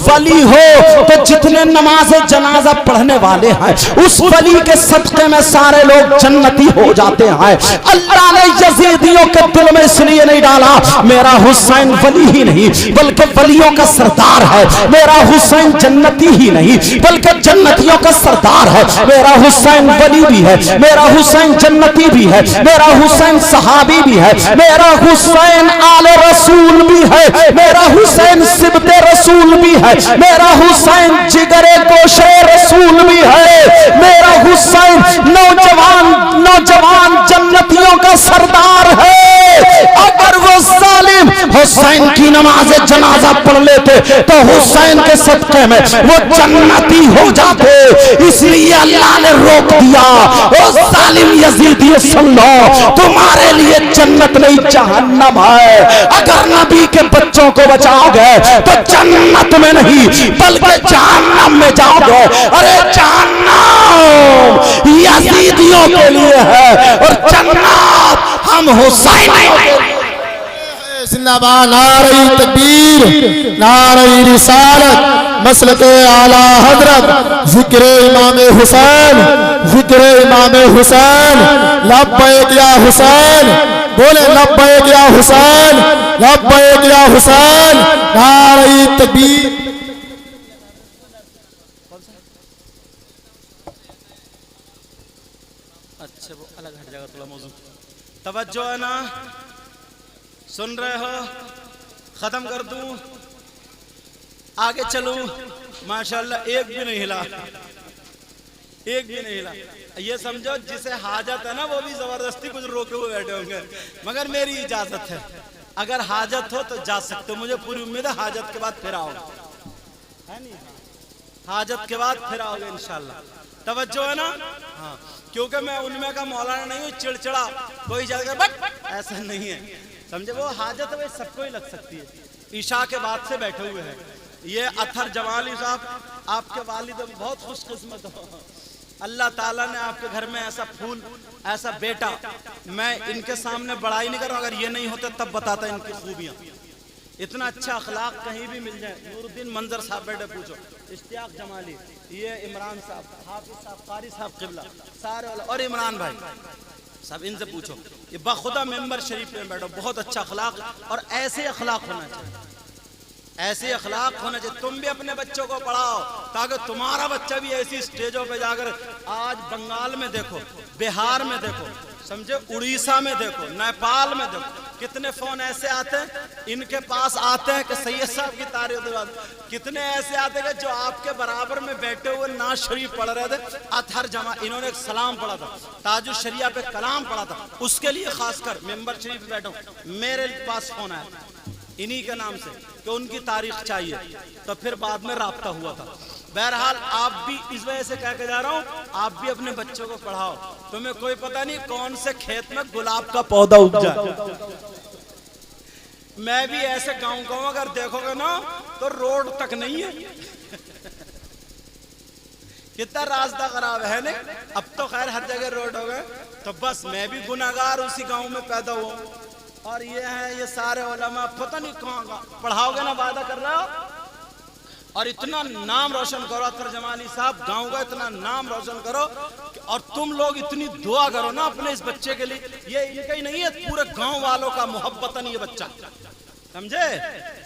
वली हो, तो जितने नमाज जनाजा पढ़ने वाले हैं उस वली के सदक़े में सारे लोग जन्नती हो जाते हैं। अल्लाह ने यजीदियों के दिल में इसलिए नहीं डाला, मेरा हुसैन वली ही नहीं बल्कि वलियों का सरदार है, मेरा हुसैन जन्नती ही नहीं बल्कि जन्नतियों का सरदार है, मेरा हुसैन वली भी है, मेरा हुसैन जन्नती भी है, मेरा हुसैन सहाबी भी है, मेरा हुसैन आले रसूल भी है, मेरा हुसैन सिबते रसूल भी है, मेरा हुसैन जिगरे गोशे रसूल भी है, मेरा हुसैन नौजवान जन्नतियों का सरदार है। अगर वो जालिम हुसैन की नमाज जनाजा पढ़ लेते तो हुसैन के सदक़े में वो जन्नती हो जाते। इसलिए अल्लाह ने रोक दिया, ओ जालिम यजीदी सुन लो, तुम्हारे लिए जन्नत नहीं जहन्नम है। अगर नबी के बच्चों को बचाओगे तो जन्नत में नहीं बल्कि जहन्नम में जाओगे। अरे जहन्नम पैगाम यजीदियों के लिए है और जन्नत हम हुसैनियों के लिए। जिंदाबाद नारे तकबीर नारे रिसालत मसलके आला हजरत जिक्र इमाम हुसैन जिक्र इमाम हुसैन लब्बैक या हुसैन बोले लब्बैक या हुसैन लब्बैक या हुसैन नारे तकबीर। अच्छा वो अलग हट जाएगा थोड़ा मौजूद। तवज्जो है ना, सुन रहे हो? खत्म कर दूं, आगे चलूं? माशाल्लाह एक भी नहीं हिला, एक भी नहीं हिला। ये समझो जिसे हाजत है ना वो भी जबरदस्ती कुछ रोके हुए बैठे होंगे, मगर मेरी इजाजत है। अगर हाजत हो तो जा सकते हो, मुझे पूरी उम्मीद है हाजत के बाद फिर आओगे, है नहीं? हाजत के बाद फिर आओगे इंशाल्लाह। तवज्जो है ना? हाँ, क्योंकि मैं उनमें का मौलाना नहीं हूँ चिड़चिड़ा कोई जाएगा बट ऐसा नहीं है, समझे? वो हाजत है सबको ही लग सकती है। ईशा के बाद से बैठे हुए हैं ये अथर जमाली साहब, आपके वालिद बहुत खुशकिस्मत हो, अल्लाह ताला ने आपके घर में ऐसा फूल ऐसा बेटा। मैं इनके सामने बड़ाई नहीं कर रहा, अगर ये नहीं होते तब बताता इनकी खूबियां। इतना अच्छा अखलाक कहीं भी मिल जाए। नूरुद्दीन मंजर साहब बैठे, पूछो इश्तियाक जमाली, ये इमरान साहब, हाफिज साहब, कारी साहब किबला सारे वाला, और इमरान भाई सब, इनसे पूछो। ये बखुदा मेंबर शरीफ में बैठो, बहुत अच्छा अखलाक, और ऐसे अखलाक होना चाहिए, ऐसे अखलाक होना चाहिए। तुम भी अपने बच्चों को पढ़ाओ ताकि तुम्हारा बच्चा भी ऐसी स्टेजों पे जाकर, आज बंगाल में देखो, बिहार में देखो, समझे, उड़ीसा में देखो, नेपाल में देखो, कितने फोन ऐसे आते हैं इनके पास आते हैं कि सैयद साहब की तारीफ, कितने ऐसे आते हैं जो आपके बराबर में बैठे हुए नाज शरीफ पढ़ रहे थे, अथर जमा, इन्होंने एक सलाम पढ़ा था, ताजुल शरिया पे कलाम पढ़ा था, उसके लिए खासकर मेंबर शरीफ पे बैठो, मेरे पास फोन आया इन्हीं के नाम से कि उनकी तारीख चाहिए, तो फिर बाद में राब्ता हुआ था। बहरहाल आप भी इस वजह से कह के जा रहा हूँ, आप भी अपने बच्चों को पढ़ाओ। तुम्हें कोई पता नहीं कौन से खेत में गुलाब का पौधा उग जाए। मैं भी ऐसे गाँव गाँव अगर देखोगे ना तो रोड तक नहीं है कितना रास्ता खराब है ना। अब तो खैर हर जगह रोड हो गए, तो बस मैं भी गुनाहगार उसी गाँव में पैदा हुआ, और ये है ये सारे उलमा, पता नहीं कहाँ पढ़ाओगे ना, वादा कर रहे हो, और इतना नाम रोशन करो अतर जमाली साहब, गांव का इतना नाम रोशन करो, और तुम लोग इतनी दुआ करो ना अपने इस बच्चे के लिए। ये इनका ही नहीं है, पूरे गांव वालों का मोहब्बतन ये बच्चा, समझे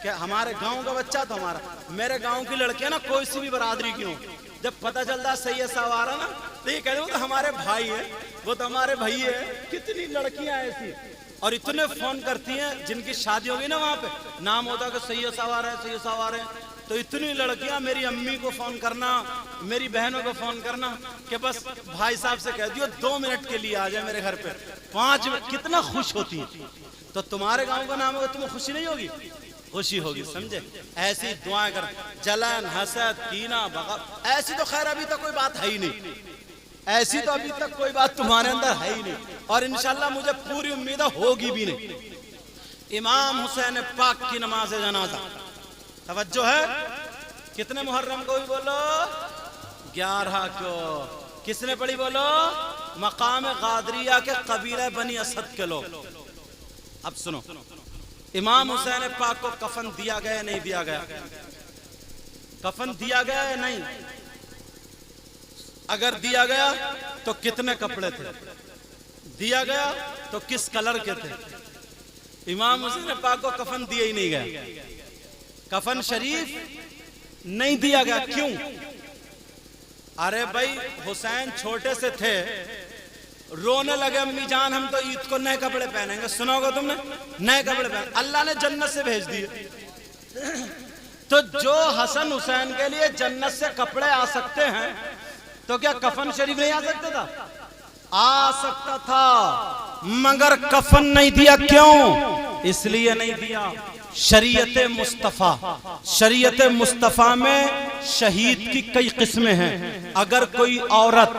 कि हमारे गांव का बच्चा तो हमारा। मेरे गांव की लड़कियां ना कोई सी भी बरादरी की हो, जब पता चलता है सैयद साहब आ रहा ना, तो ये कहते वो तो हमारे भाई है, वो तो हमारे भाई है। कितनी लड़कियां ऐसी, और इतने फोन करती हैं जिनकी शादी होगी ना, वहां पे नाम होता है कि सैयद साहब आ रहे हैं, सैयद साहब आ रहे हैं, तो इतनी लड़कियां मेरी अम्मी को फोन करना, मेरी बहनों को फोन करना कि बस भाई साहब से कह दियो 2 मिनट के लिए आ जाए मेरे घर पे, 5 मिनट। कितना खुश होती है। तो तुम्हारे गांव का नाम होगा, तुम्हें खुशी नहीं होगी? खुशी होगी, समझे? ऐसी दुआएं कर, जलन हसद कीना बग़ज़, ऐसी तो खैर अभी तक कोई बात है ही नहीं, ऐसी तो अभी तक कोई बात तुम्हारे अंदर है ही नहीं, और इंशाल्लाह मुझे पूरी उम्मीद होगी भी नहीं। इमाम हुसैन पाक की नमाज जनाजा, तवज्जो है, कितने मुहर्रम को भी बोलो? 11 को। किसने पढ़ी बोलो? मकाम गादरिया के कबीला बनी असद के लोग। अब सुनो, इमाम हुसैन पाक को कफन दिया गया नहीं दिया गया? कफन दिया गया या नहीं? अगर दिया गया तो कितने कपड़े थे? दिया गया तो किस कलर के थे? इमाम हुसैन पाक को कफन दिया ही नहीं गया, कफन शरीफ नहीं दिया गया। क्यों? अरे भाई हुसैन छोटे से थे, रोने लगे, अम्मी जान हम तो ईद को नए कपड़े पहनेंगे। सुनोगे तुमने? नए कपड़े पहने, अल्लाह ने जन्नत से भेज दिए। तो जो हसन हुसैन के लिए जन्नत से कपड़े आ सकते हैं, तो क्या कफन शरीफ नहीं आ सकता था? आ सकता था, मगर कफन नहीं दिया। क्यों? इसलिए नहीं दिया शरीयत मुस्तफ़ा में शहीद की कई किस्में हैं। अगर कोई औरत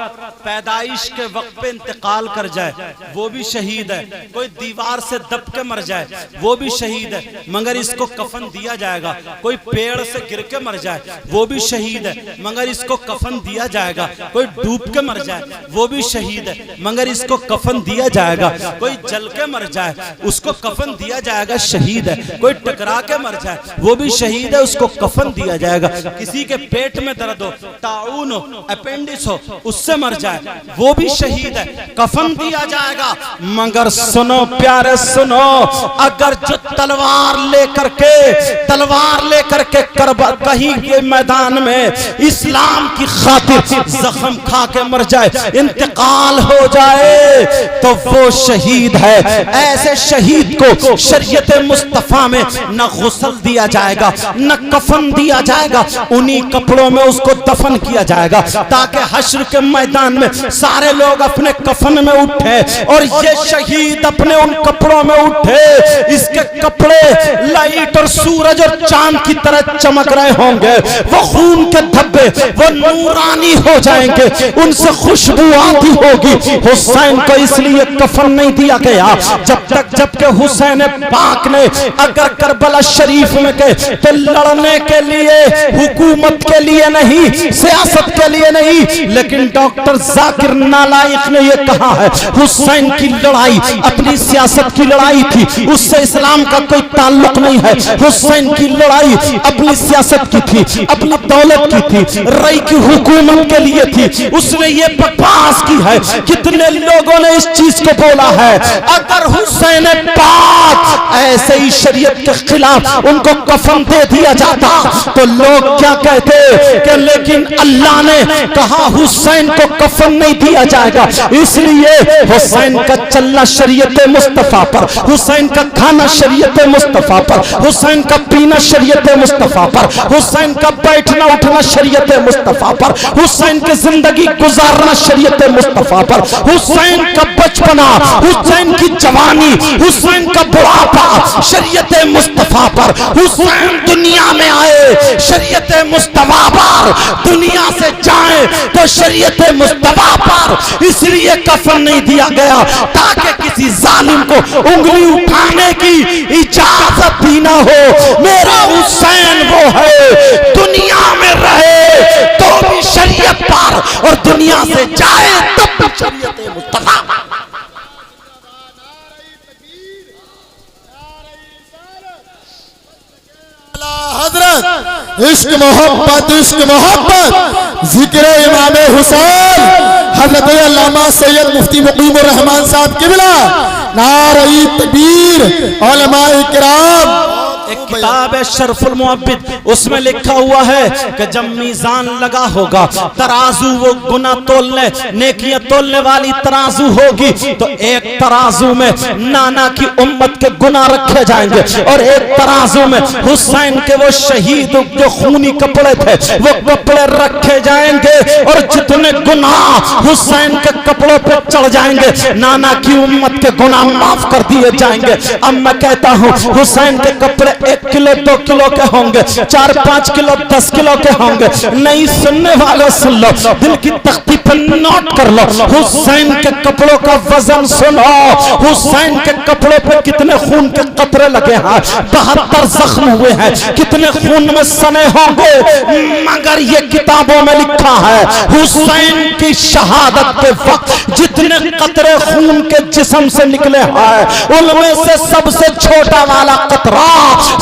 पैदाइश के वक्त पे इंतकाल कर जाए वो भी शहीद है, कोई दीवार से दब के मर जाए वो भी शहीद है मगर इसको कफन दिया जाएगा, कोई पेड़ से गिर के मर जाए वो भी शहीद है मगर इसको कफन दिया जाएगा, कोई डूब के मर जाए वो भी शहीद है मगर इसको कफन दिया जाएगा, कोई जल के मर जाए उसको कफन दिया जाएगा, शहीद है, कोई टकरा के मर जाए वो भी शहीद है, उसको कफन दिया जाएगा, किसी के पेट में दर्द हो, ताउन हो, अपेंडिक्स हो, उससे मर जाए वो भी शहीद है, कफन दिया जाएगा। मगर सुनो प्यारे सुनो, अगर जो तलवार लेकर के करबला कहीं के मैदान में इस्लाम की खातिर जख्म खा के मर जाए, इंतकाल हो जाए तो वो शहीद है। ऐसे शहीद को शरीयत मुस्तफा में न गुस्ल दिया जाएगा न कफन दिया जाएगा, उन्हीं कपड़ों में उसको दफन किया जाएगा ताकि हश्र के मैदान में सारे लोग अपने कफन में उठे और ये शहीद अपने उन कपड़ों में उठे, इसके कपड़े लाइट और सूरज और चांद की तरह चमक रहे होंगे, वो खून के धब्बे वो नूरानी हो जाएंगे, उनसे खुशबू आती होगी। हुसैन को इसलिए कफन नहीं दिया गया जबकि हुसैन पाक ने अगर करबला शरीफ में गए तो लड़ने के लिए, हुकूमत के लिए नहीं, सियासत के लिए नहीं, लेकिन डॉक्टर जाकिर नालायक ने यह कहा है हुसैन की लड़ाई अपनी सियासत की लड़ाई थी, उससे इस्लाम का कोई ताल्लुक नहीं है। हुसैन की लड़ाई अपनी सियासत की थी, अपनी दौलत की थी, रई की हुकूमत के लिए थी, उसने ये बकवास की है। कितने लोगों ने इस चीज को बोला है, अगर हुसैन पाक ऐसे ही शरीयत के खिलाफ उनको कफन दे दिया जाता तो लोग क्या कहते कि लेकिन अल्लाह ने कहा हुसैन को कफन नहीं दिया जाएगा, इसलिए हुसैन का चलना शरीयत मुस्तफा पर, हुसैन का खाना शरीयत मुस्तफा पर, हुसैन का पीना शरीयत मुस्तफा पर, हुसैन का बैठना उठना शरीयत मुस्तफा पर, हुसैन की जिंदगी गुजारना शरीयत मुस्तफा पर, हुसैन का बचपना, हुसैन की जवानी, हुसैन का बुढ़ापा शरीयत मुस्तफा पर, हुसैन दुनिया में आए शरीयत मुस्तफा पर, दुनिया से जाए तो शरीयत मुस्तफा पर, इसलिए कफन नहीं दिया गया ताकि किसी जालिम को उंगली उठाने की इजाजत ही ना हो। मेरा हुसैन वो है दुनिया में रहे तो भी शरीयत पर और दुनिया से जाए तब भी शरीयत मुस्तफा पर। हजरत इश्क मोहब्बत जिक्र इमाम हुसैन हजरत अल्लामा सैयद मुफ्ती मुकीमुर रहमान साहब किबला नारे तकबीर, उलमाए किराम। एक किताब है शरफुल मुअब्बिद, उसमें लिखा हुआ है कि जब मीजान लगा होगा, तराजू वो गुना तोलने नेकियां तोलने वाली तराजू होगी, तो एक तराजू में नाना की उम्मत के गुना रखे जाएंगे और एक तराजू में हुसैन के वो शहीद जो खूनी कपड़े थे वो कपड़े रखे जाएंगे और जितने गुनाह हुसैन के कपड़ों पर चढ़ जाएंगे नाना की उम्मत के गुनाह माफ कर दिए जाएंगे। अब मैं कहता हूँ हुसैन के कपड़े 1 किलो 2 किलो के होंगे, 4-5 किलो 10 किलो के होंगे, नहीं सुनने वाले सुन लो, दिल की तख्ती पर नोट कर लो, हुसैन के कपड़ों का वजन सुनो, हुसैन के कपड़ों पर कितने खून के कतरे लगे हैं, 72 जख्म हुए हैं, कितने खून में सने होंगे, मगर ये किताबों में लिखा है हुसैन की शहादत के वक्त जितने कतरे खून के जिस्म से निकले हैं उनमें से सबसे छोटा वाला कतरा,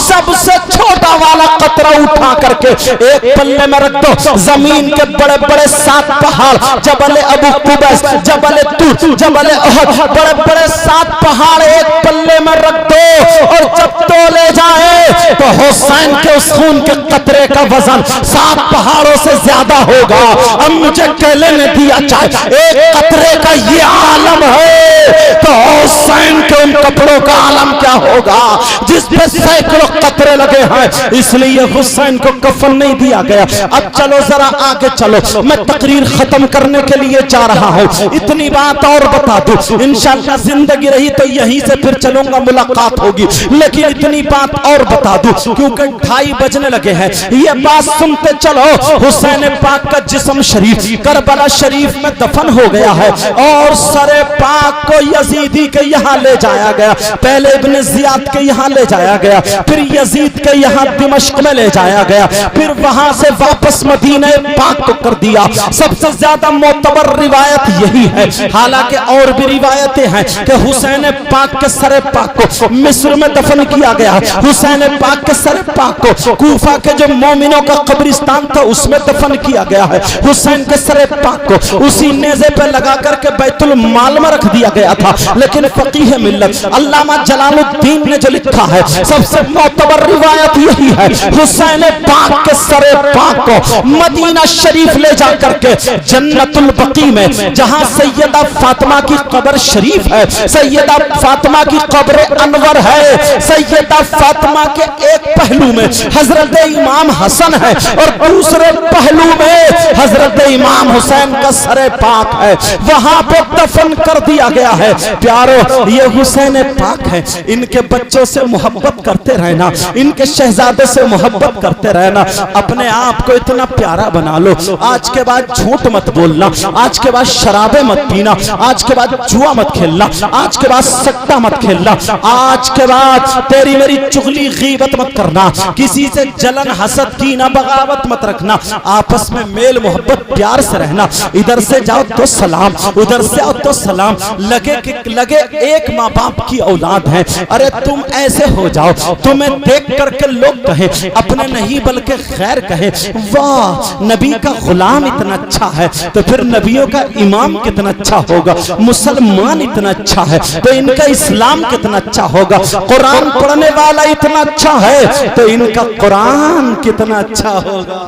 सबसे छोटा वाला कतरा उठा करके एक पल्ले में रख दो। जमीन के बड़े बड़े 7 पहाड़, जबल अबू कुबैस, जबल तूर, जबल अहद, बड़े बड़े 7 पहाड़ एक पल्ले में रख दो और जब तोले जाए तो हुसैन के उस खून के कतरे का वजन 7 पहाड़ों से ज्यादा होगा। अब मुझे कह लेने दिया चाहे एक कतरे का ये आलम है तो हुसैन के उन कपड़ों का आलम क्या होगा जिसपे सैकड़ों कतरे लगे हैं। इसलिए हुसैन को कफन नहीं दिया गया। अब चलो जरा आगे चलो, मैं तकरीर खत्म करने करने के लिए जा रहा हूँ। इतनी बात और बता दूं, इंशाअल्लाह जिंदगी रही तो यहीं से फिर चलूंगा, मुलाकात होगी। लेकिन इतनी बात और बता दूं, क्योंकि 2:30 बजने लगे हैं। ये बात सुनते चलो, हुसैन पाक का जिस्म शरीफ करबला शरीफ में दफन हो गया है और सरे पाक को यजीदी के यहाँ ले जाया गया। पहले इब्न जियाद के यहाँ ले जाया गया, फिर यजीद के यहाँ दिमश्क में ले जाया गया, फिर वहां से वापस मदीना पाक को कर दिया। सबसे ज्यादा मोतबर रिवायत यही है, हालांकि और भी रिवायतें हैं कि हुसैन पाक के सरे पाक को मिस्र में दफन किया गया, हुसैन पाक के सरे पाक को कूफा के जो मोमिनों का कब्रिस्तान था उसमें दफन किया गया है, हुसैन के सरे पाक को उसी नेज़े पे लगा करके बैतुल माल में रख दिया गया था। लेकिन फकीह मिल्लत अल्लामा जलालुद्दीन ने जो लिखा है, सबसे मोतबर रिवायत यही है, हुसैन पाक के सरे पाक को मदीना शरीफ ले जा करके जन्नतुल बकी में, जहां सैयदा फातिमा की कब्र शरीफ है, सैयदा फातिमा की कब्र अनवर है, सैयदा फातिमा के एक पहलू में हजरत इमाम हसन है और दूसरे पहलू में हजरत इमाम हुसैन का सरे पाक है, वहां पे दफन कर दिया गया है। प्यारो, ये हुसैन पाक है, इनके बच्चों से मोहब्बत करते रहना, इनके शहजादे से मोहब्बत करते रहना, अपने आप को इतना प्यारा बना लो। आज के बाद झूठ मत बोलना, आज के बाद शराबे मत पीना, आज के बाद जुआ मत खेलना, आज के बाद सट्टा मत खेलना, आज के बाद तेरी मेरी चुगली गीबत मत करना, किसी से जलन हसद कीना बगावत मत रखना, आपस में मेल मोहब्बत प्यार से रहना। इधर से जाओ तो सलाम, उधर से आओ तो सलाम, लगे एक माँ बाप की औलाद है। अरे तुम ऐसे हो जाओ, तुम्हें देख करके लोग कहे, अपने नहीं बल्कि खैर कहे, वाह नबी का गुलाम इतना अच्छा है, तो फिर नबियों का इमाम कितना अच्छा होगा, मुसलमान इतना अच्छा है तो इनका इस्लाम कितना अच्छा होगा, कुरान पढ़ने वाला इतना अच्छा है तो इनका कुरान कितना अच्छा होगा।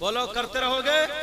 बोलो, करते रहोगे।